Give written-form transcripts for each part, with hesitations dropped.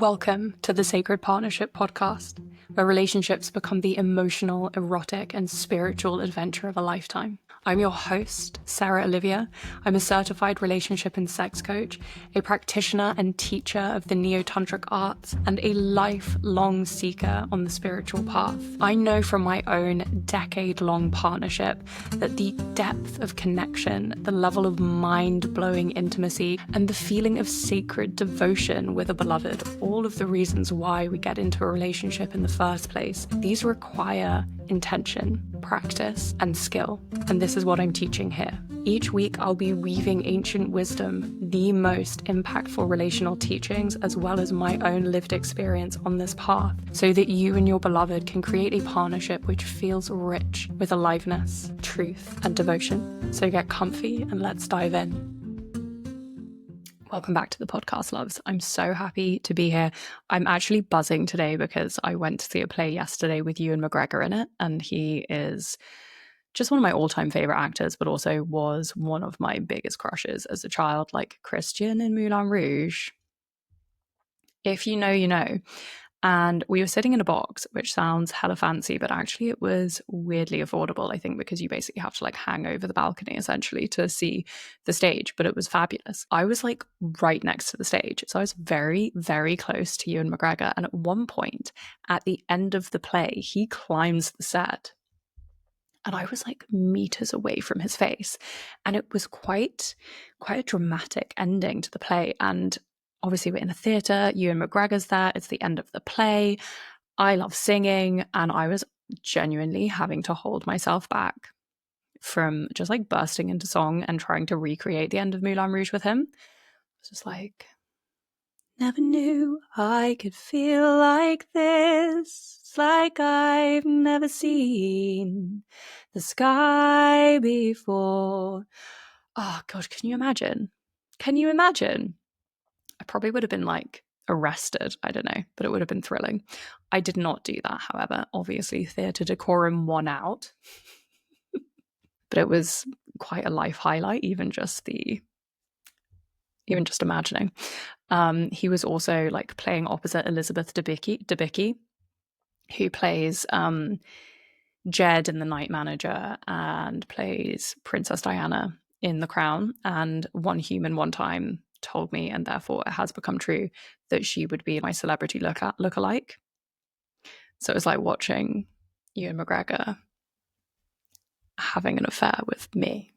Welcome to the Sacred Partnership Podcast, where relationships become the emotional, erotic, and spiritual adventure of a lifetime. I'm your host, Sarah Olivia. I'm a certified relationship and sex coach, a practitioner and teacher of the neo-tantric arts, and a lifelong seeker on the spiritual path. I know from my own decade-long partnership that the depth of connection, the level of mind-blowing intimacy, and the feeling of sacred devotion with a beloved, all of the reasons why we get into a relationship in the first place, these require intention, practice, and skill. And this is what I'm teaching here. Each week, I'll be weaving ancient wisdom, the most impactful relational teachings, as well as my own lived experience on this path, so that you and your beloved can create a partnership which feels rich with aliveness, truth, and devotion. So get comfy and let's dive in. Welcome back to the podcast, loves. I'm so happy to be here. I'm actually buzzing today because I went to see a play yesterday with Ewan McGregor in it, and he is just one of my all-time favorite actors, but also was one of my biggest crushes as a child, like Christian in Moulin Rouge. If you know, you know. And we were sitting in a box, which sounds hella fancy, but actually it was weirdly affordable, I think, because you basically have to hang over the balcony essentially to see the stage, but it was fabulous. I was right next to the stage. So I was very, very close to Ewan McGregor. And at one point at the end of the play, he climbs the set. And I was meters away from his face. And it was quite a dramatic ending to the play. And obviously, we're in a theatre, Ewan McGregor's there, it's the end of the play. I love singing, and I was genuinely having to hold myself back from just bursting into song and trying to recreate the end of Moulin Rouge with him. It was just never knew I could feel like this. It's like I've never seen the sky before. Oh, God, can you imagine? Can you imagine? I probably would have been arrested. I don't know, but it would have been thrilling. I did not do that, however. Obviously, theatre decorum won out. But it was quite a life highlight, even just imagining. He was also playing opposite Elizabeth Debicki, who plays Jed in The Night Manager and plays Princess Diana in The Crown. And One Human One Time told me, and therefore it has become true, that she would be my celebrity lookalike. So it was like watching Ewan McGregor having an affair with me.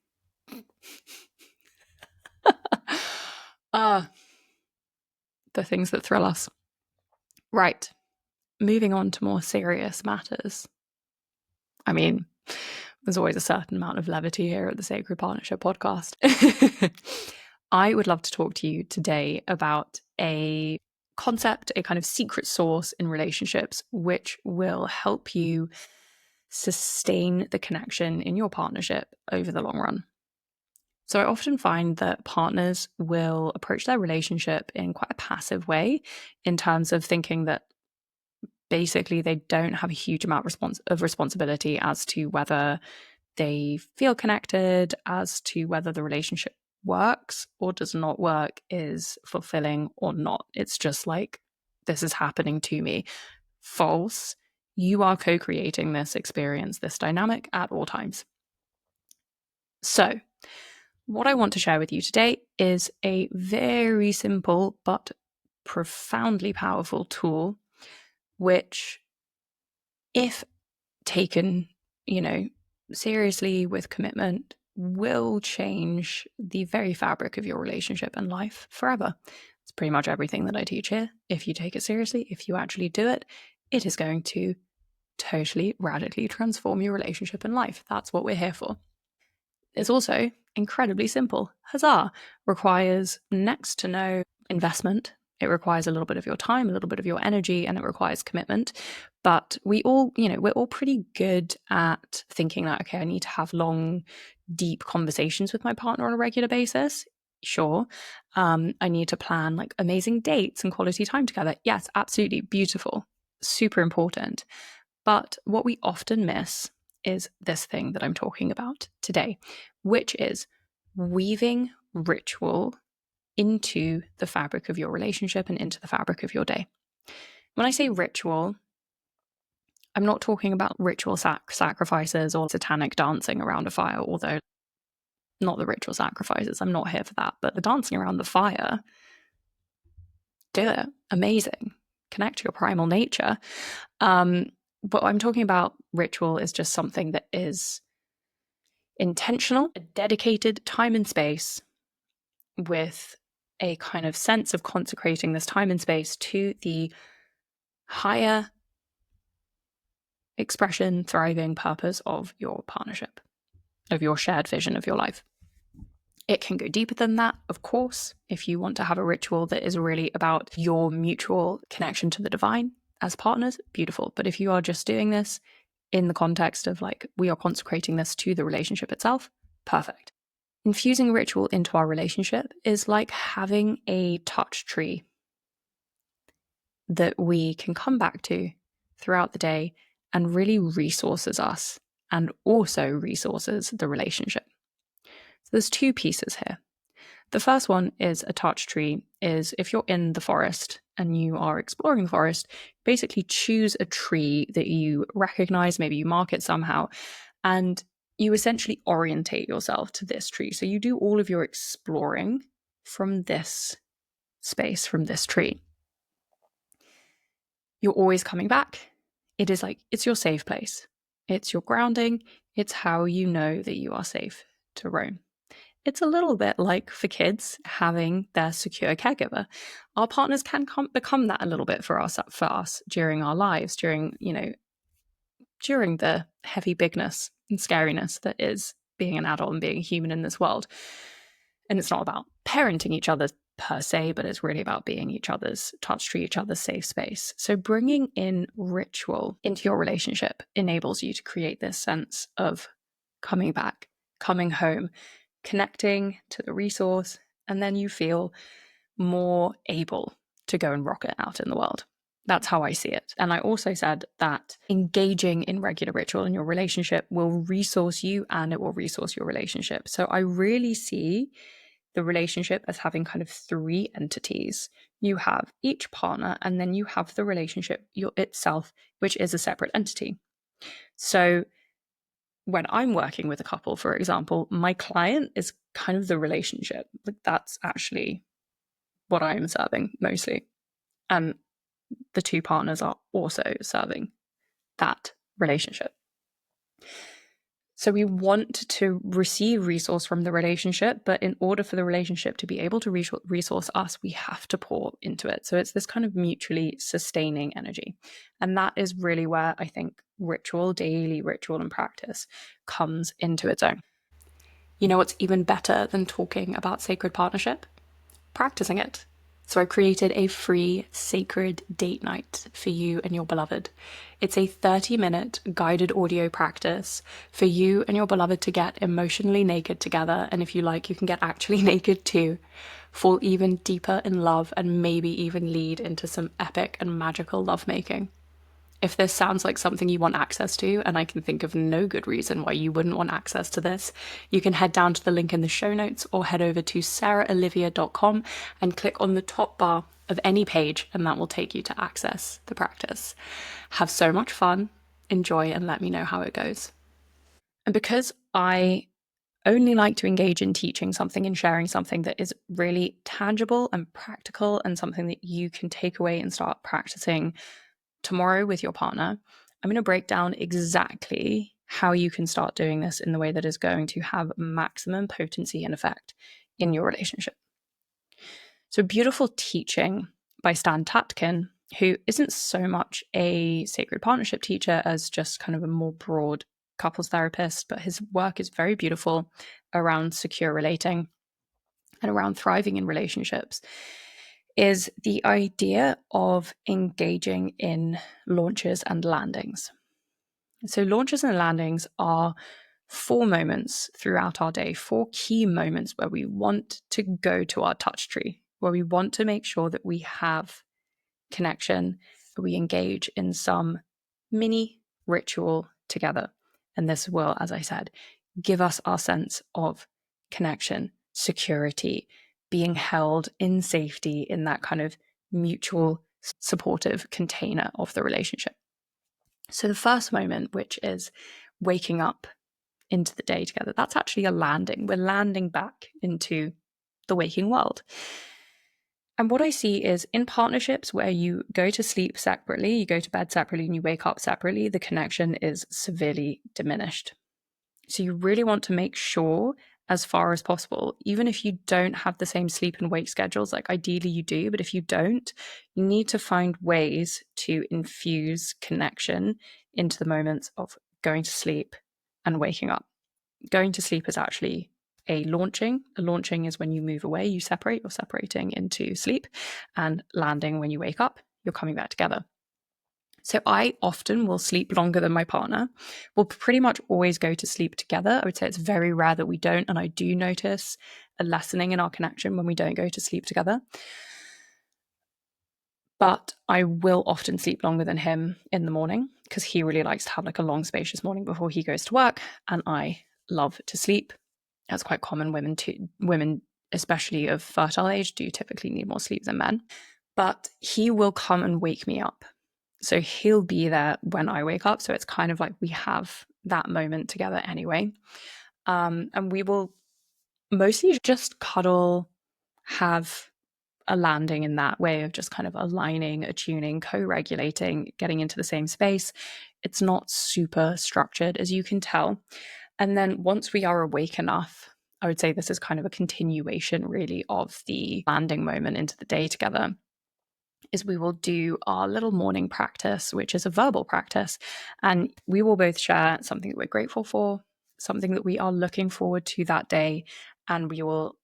The things that thrill us. Right. Moving on to more serious matters. I mean, there's always a certain amount of levity here at the Sacred Partnership Podcast. I would love to talk to you today about a concept, a kind of secret sauce in relationships, which will help you sustain the connection in your partnership over the long run. So I often find that partners will approach their relationship in quite a passive way, in terms of thinking that basically they don't have a huge amount of responsibility as to whether they feel connected, as to whether the relationship works or does not work, is fulfilling or not. It's just this is happening to me. False. You are co-creating this experience, this dynamic at all times. So what I want to share with you today is a very simple but profoundly powerful tool, which, if taken, seriously with commitment, will change the very fabric of your relationship and life forever. It's pretty much everything that I teach here. If you take it seriously, if you actually do it, it is going to totally, radically transform your relationship and life. That's what we're here for. It's also incredibly simple. Huzzah! Requires next to no investment. It requires a little bit of your time, a little bit of your energy, and it requires commitment. But we all, we're all pretty good at thinking that, okay, I need to have long, deep conversations with my partner on a regular basis. Sure. I need to plan amazing dates and quality time together. Yes, absolutely. Beautiful. Super important. But what we often miss is this thing that I'm talking about today, which is weaving ritual into the fabric of your relationship and into the fabric of your day. When I say ritual, I'm not talking about ritual sacrifices or satanic dancing around a fire, although not the ritual sacrifices. I'm not here for that. But the dancing around the fire, do it. Amazing. Connect to your primal nature. What I'm talking about ritual is just something that is intentional, a dedicated time and space with a kind of sense of consecrating this time and space to the higher expression, thriving purpose of your partnership, of your shared vision of your life. It can go deeper than that, of course, if you want to have a ritual that is really about your mutual connection to the divine as partners, beautiful. But if you are just doing this in the context of like, we are consecrating this to the relationship itself, perfect. Infusing ritual into our relationship is like having a touch tree that we can come back to throughout the day and really resources us and also resources the relationship. So there's two pieces here. The first one is a touch tree is if you're in the forest and you are exploring the forest, basically choose a tree that you recognize, maybe you mark it somehow, and you essentially orientate yourself to this tree. So you do all of your exploring from this space, from this tree. You're always coming back. It is like, it's your safe place. It's your grounding. It's how you know that you are safe to roam. It's a little bit like for kids having their secure caregiver. Our partners can become that a little bit for us during our lives, during the heavy bigness and scariness that is being an adult and being a human in this world. And it's not about parenting each other per se, but it's really about being each other's touch tree, each other's safe space. So bringing in ritual into your relationship enables you to create this sense of coming back, coming home, connecting to the resource, and then you feel more able to go and rock it out in the world. That's how I see it. And I also said that engaging in regular ritual in your relationship will resource you and it will resource your relationship. So I really see the relationship as having kind of three entities. You have each partner, and then you have the relationship itself, which is a separate entity. So when I'm working with a couple, for example, my client is kind of the relationship. Like that's actually what I am serving mostly. And the two partners are also serving that relationship. So we want to receive resource from the relationship, but in order for the relationship to be able to resource us, we have to pour into it. So it's this kind of mutually sustaining energy. And that is really where I think ritual, daily ritual and practice comes into its own. You know what's even better than talking about sacred partnership? Practicing it. So I created a free sacred date night for you and your beloved. It's a 30-minute guided audio practice for you and your beloved to get emotionally naked together. And if you like, you can get actually naked too. Fall even deeper in love and maybe even lead into some epic and magical lovemaking. If this sounds like something you want access to, and I can think of no good reason why you wouldn't want access to this, you can head down to the link in the show notes or head over to saraholivia.com and click on the top bar of any page, and that will take you to access the practice. Have so much fun, enjoy, and let me know how it goes. And because I only like to engage in teaching something and sharing something that is really tangible and practical and something that you can take away and start practicing tomorrow with your partner, I'm going to break down exactly how you can start doing this in the way that is going to have maximum potency and effect in your relationship. So, beautiful teaching by Stan Tatkin, who isn't so much a sacred partnership teacher as just kind of a more broad couples therapist, but his work is very beautiful around secure relating and around thriving in relationships, is the idea of engaging in launches and landings. So launches and landings are 4 moments throughout our day, 4 key moments where we want to go to our touch tree, where we want to make sure that we have connection, we engage in some mini ritual together. And this will, as I said, give us our sense of connection, security, being held in safety in that kind of mutual supportive container of the relationship. So the first moment, which is waking up into the day together, that's actually a landing. We're landing back into the waking world. And what I see is in partnerships where you go to sleep separately, you go to bed separately, and you wake up separately, the connection is severely diminished. So you really want to make sure, as far as possible, even if you don't have the same sleep and wake schedules, like ideally you do, but if you don't, you need to find ways to infuse connection into the moments of going to sleep and waking up. Going to sleep is actually a launching. A launching is when you move away, you separate, you're separating into sleep, and landing when you wake up, you're coming back together. So I often will sleep longer than my partner. We'll pretty much always go to sleep together. I would say it's very rare that we don't. And I do notice a lessening in our connection when we don't go to sleep together. But I will often sleep longer than him in the morning because he really likes to have like a long, spacious morning before he goes to work. And I love to sleep. That's quite common. Women, especially of fertile age, do typically need more sleep than men. But he will come and wake me up. So he'll be there when I wake up. So it's kind of like we have that moment together anyway. And we will mostly just cuddle, have a landing in that way of just kind of aligning, attuning, co-regulating, getting into the same space. It's not super structured, as you can tell. And then once we are awake enough, I would say this is kind of a continuation really of the landing moment into the day together, is we will do our little morning practice, which is a verbal practice. And we will both share something that we're grateful for, something that we are looking forward to that day. And we will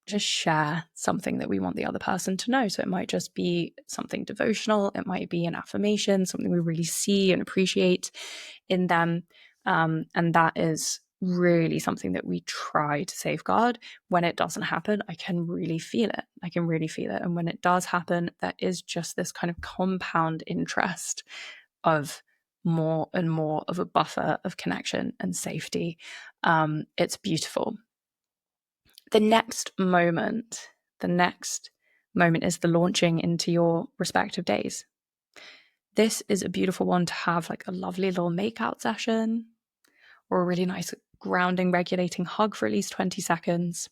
just share something that we want the other person to know. So it might just be something devotional. It might be an affirmation, something we really see and appreciate in them. And that is really something that we try to safeguard. When it doesn't happen, I can really feel it. And when it does happen, there is just this kind of compound interest of more and more of a buffer of connection and safety. It's beautiful. The next moment is the launching into your respective days. This is a beautiful one to have like a lovely little make-out session or a really nice grounding, regulating hug for at least 20 seconds.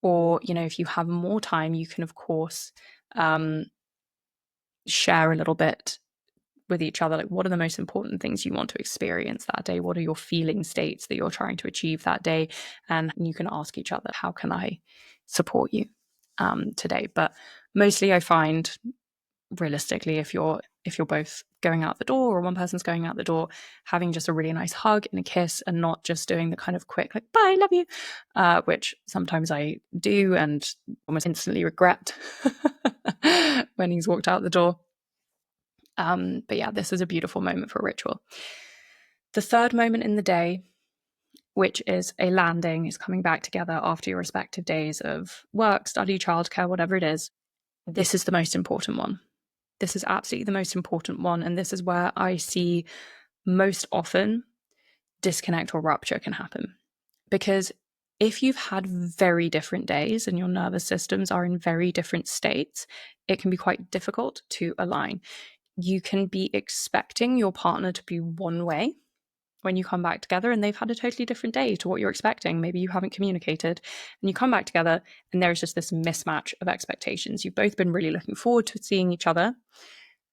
Or, if you have more time, you can, of course, share a little bit with each other. Like, what are the most important things you want to experience that day? What are your feeling states that you're trying to achieve that day? And you can ask each other, how can I support you today? But mostly I find, realistically, if you're both going out the door or one person's going out the door, having just a really nice hug and a kiss and not just doing the kind of quick like bye, love you, which sometimes I do and almost instantly regret when he's walked out the door. But yeah, this is a beautiful moment for a ritual. The third moment in the day, which is a landing, is coming back together after your respective days of work, study, childcare, whatever it is. This is the most important one. This is absolutely the most important one. And this is where I see most often disconnect or rupture can happen. Because if you've had very different days and your nervous systems are in very different states, it can be quite difficult to align. You can be expecting your partner to be one way when you come back together and they've had a totally different day to what you're expecting. Maybe you haven't communicated and you come back together and there's just this mismatch of expectations. You've both been really looking forward to seeing each other,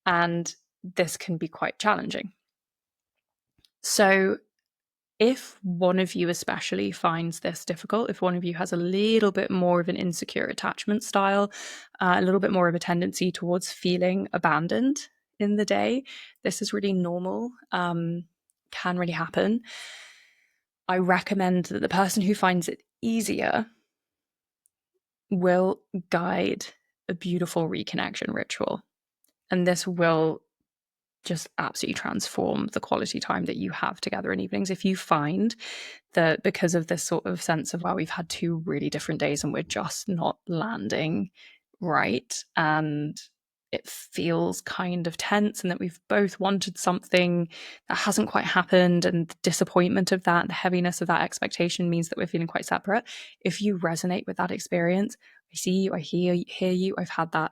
and this can be quite challenging. So if one of you especially finds this difficult, if one of you has a little bit more of an insecure attachment style, a little bit more of a tendency towards feeling abandoned in the day, this is really normal, can really happen. I recommend that the person who finds it easier will guide a beautiful reconnection ritual. And this will just absolutely transform the quality time that you have together in evenings. If you find that because of this sort of sense of, wow, we've had 2 really different days and we're just not landing right, and it feels kind of tense and that we've both wanted something that hasn't quite happened, and the disappointment of that, the heaviness of that expectation means that we're feeling quite separate. If you resonate with that experience, I see you, I hear you. I've had that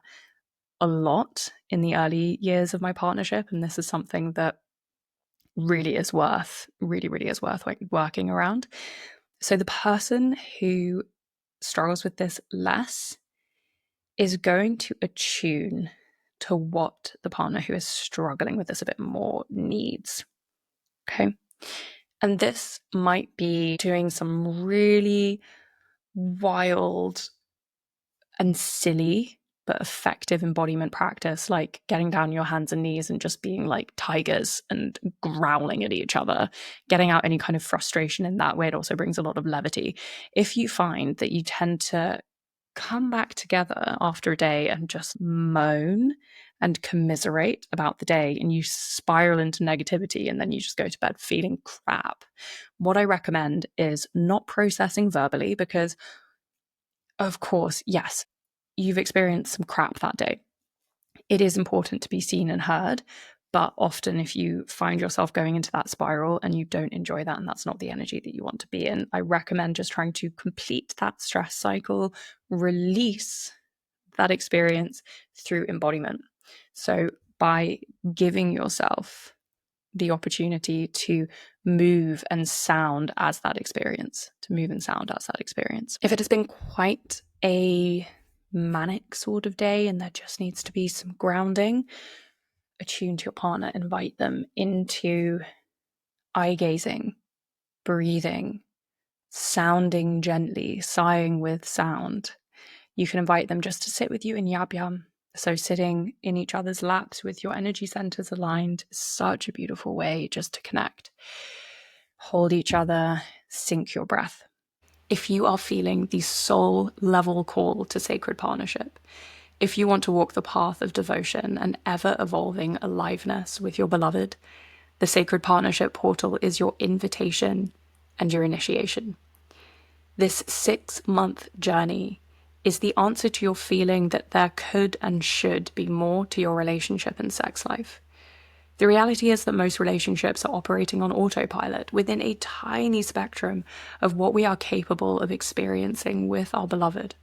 a lot in the early years of my partnership, and this is something that really is worth working around. So the person who struggles with this less is going to attune to what the partner who is struggling with this a bit more needs. Okay. And this might be doing some really wild and silly but effective embodiment practice, like getting down on your hands and knees and just being like tigers and growling at each other, getting out any kind of frustration in that way. It also brings a lot of levity. If you find that you tend to come back together after a day and just moan and commiserate about the day, and you spiral into negativity and then you just go to bed feeling crap, what I recommend is not processing verbally, because of course, yes, you've experienced some crap that day. It is important to be seen and heard, but often if you find yourself going into that spiral and you don't enjoy that and that's not the energy that you want to be in, I recommend just trying to complete that stress cycle, release that experience through embodiment. So by giving yourself the opportunity to move and sound as that experience, If it has been quite a manic sort of day and there just needs to be some grounding, attune to your partner, invite them into eye gazing, breathing, sounding gently, sighing with sound. You can invite them just to sit with you in yab yam. So sitting in each other's laps with your energy centers aligned is such a beautiful way just to connect. Hold each other, sync your breath. If you are feeling the soul level call to sacred partnership, if you want to walk the path of devotion and ever evolving aliveness with your beloved, the Sacred Partnership Portal is your invitation and your initiation. This 6-month journey is the answer to your feeling that there could and should be more to your relationship and sex life. The reality is that most relationships are operating on autopilot within a tiny spectrum of what we are capable of experiencing with our beloved.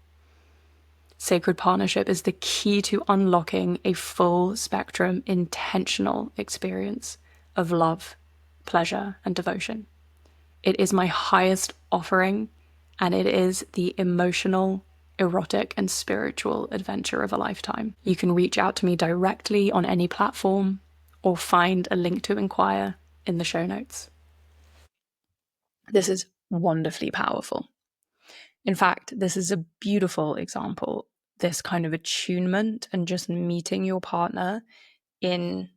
Sacred partnership is the key to unlocking a full spectrum, intentional experience of love, pleasure, and devotion. It is my highest offering, and it is the emotional, erotic, and spiritual adventure of a lifetime. You can reach out to me directly on any platform or find a link to inquire in the show notes. This is wonderfully powerful. In fact, this is a beautiful example, this kind of attunement and just meeting your partner in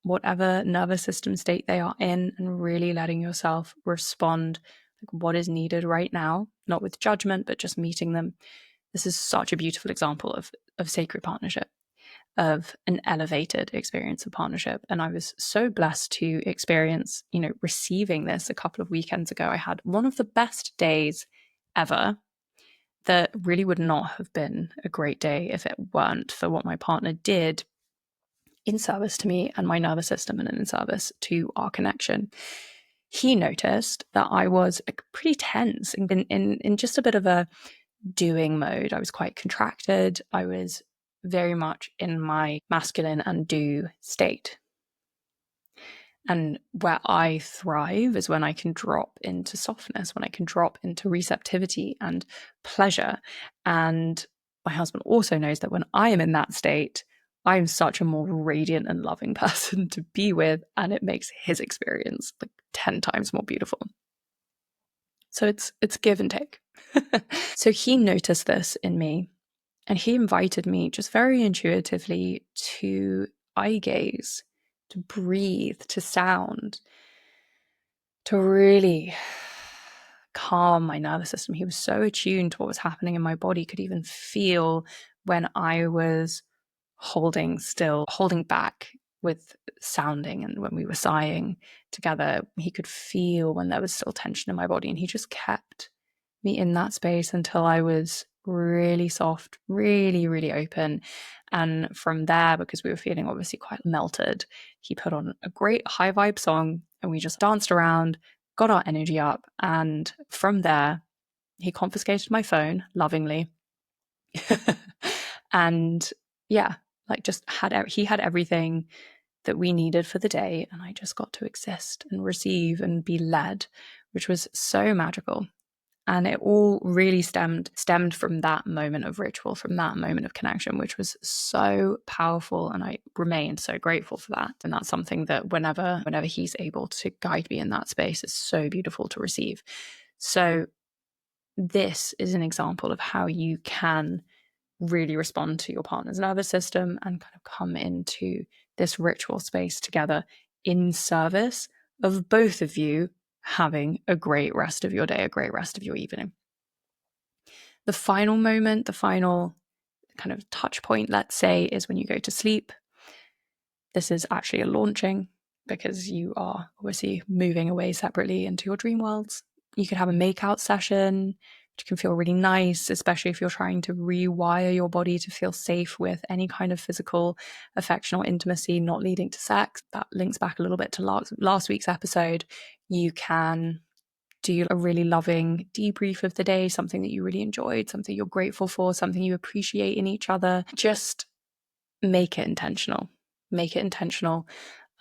whatever nervous system state they are in and really letting yourself respond like what is needed right now, not with judgment, but just meeting them. This is such a beautiful example of sacred partnership, of an elevated experience of partnership. And I was so blessed to experience, receiving this a couple of weekends ago. I had one of the best days ever. That really would not have been a great day if it weren't for what my partner did in service to me and my nervous system, and in service to our connection. He noticed that I was pretty tense and in just a bit of a doing mode. I was quite contracted. I was very much in my masculine and do state. And where I thrive is when I can drop into softness, when I can drop into receptivity and pleasure. And my husband also knows that when I am in that state, I'm such a more radiant and loving person to be with, and it makes his experience like 10 times more beautiful. So it's give and take. So he noticed this in me, and he invited me just very intuitively to eye gaze, to breathe, to sound, to really calm my nervous system. He was so attuned to what was happening in my body, could even feel when I was holding still, holding back with sounding, and when we were sighing together, he could feel when there was still tension in my body, and he just kept me in that space until I was really soft, really, really open. And from there, because we were feeling obviously quite melted, he put on a great high vibe song and we just danced around, got our energy up. And from there, he confiscated my phone lovingly. And yeah, like he had everything that we needed for the day. And I just got to exist and receive and be led, which was so magical. And it all really stemmed from that moment of ritual, from that moment of connection, which was so powerful. And I remain so grateful for that. And that's something that whenever he's able to guide me in that space, is so beautiful to receive. So this is an example of how you can really respond to your partner's nervous system and kind of come into this ritual space together in service of both of you having a great rest of your day, a great rest of your evening. The final moment, the final kind of touch point, let's say, is when you go to sleep. This is actually a launching because you are obviously moving away separately into your dream worlds. You could have a makeout session, which can feel really nice, especially if you're trying to rewire your body to feel safe with any kind of physical affection or intimacy not leading to sex. That links back a little bit to last week's episode. You can do a really loving debrief of the day, something that you really enjoyed, something you're grateful for, something you appreciate in each other. Just make it intentional. Make it intentional.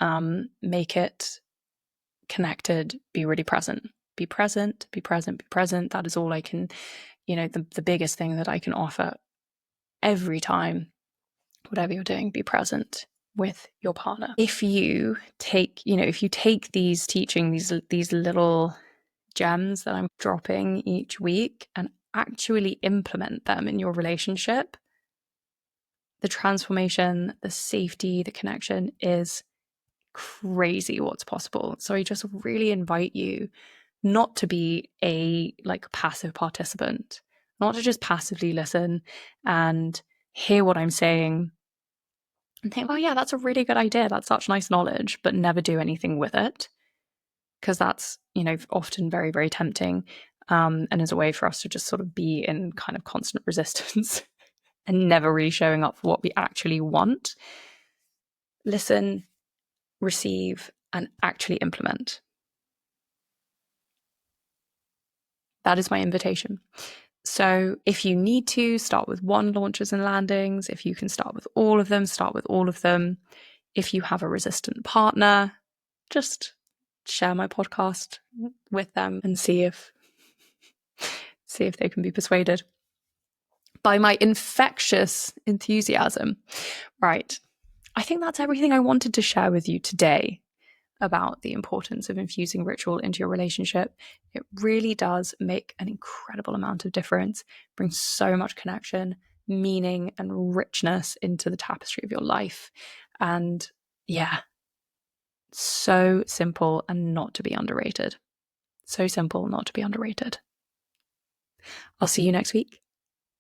Make it connected. Be really present. Be present, be present, be present. That is all I can, the biggest thing that I can offer every time, whatever you're doing, be present with your partner. If you take these teachings, these little gems that I'm dropping each week and actually implement them in your relationship, the transformation, the safety, the connection is crazy what's possible. So I just really invite you not to be a passive participant, not to just passively listen and hear what I'm saying and think, oh yeah, that's a really good idea. That's such nice knowledge, but never do anything with it. Because that's, often very, very tempting, and is a way for us to just sort of be in kind of constant resistance and never really showing up for what we actually want. Listen, receive, and actually implement. That is my invitation. So if you need to, start with one launches and landings. If you can start with all of them, start with all of them. If you have a resistant partner, just share my podcast with them and see if they can be persuaded by my infectious enthusiasm. Right. I think that's everything I wanted to share with you today about the importance of infusing ritual into your relationship. It really does make an incredible amount of difference, brings so much connection, meaning, and richness into the tapestry of your life. And yeah, so simple and not to be underrated. So simple, not to be underrated. I'll see you next week.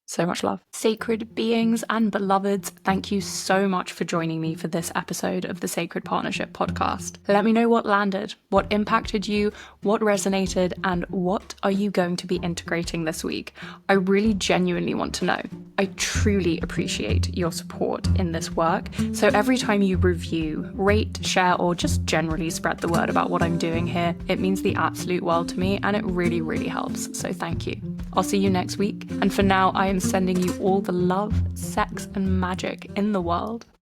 So much love. Sacred beings and beloveds, thank you so much for joining me for this episode of the Sacred Partnership podcast. Let me know what landed, what impacted you, what resonated, and what are you going to be integrating this week? I really genuinely want to know. I truly appreciate your support in this work. So every time you review, rate, share, or just generally spread the word about what I'm doing here, it means the absolute world to me and it really, really helps. So thank you. I'll see you next week. And for now, I am sending you all the love, sex, and magic in the world.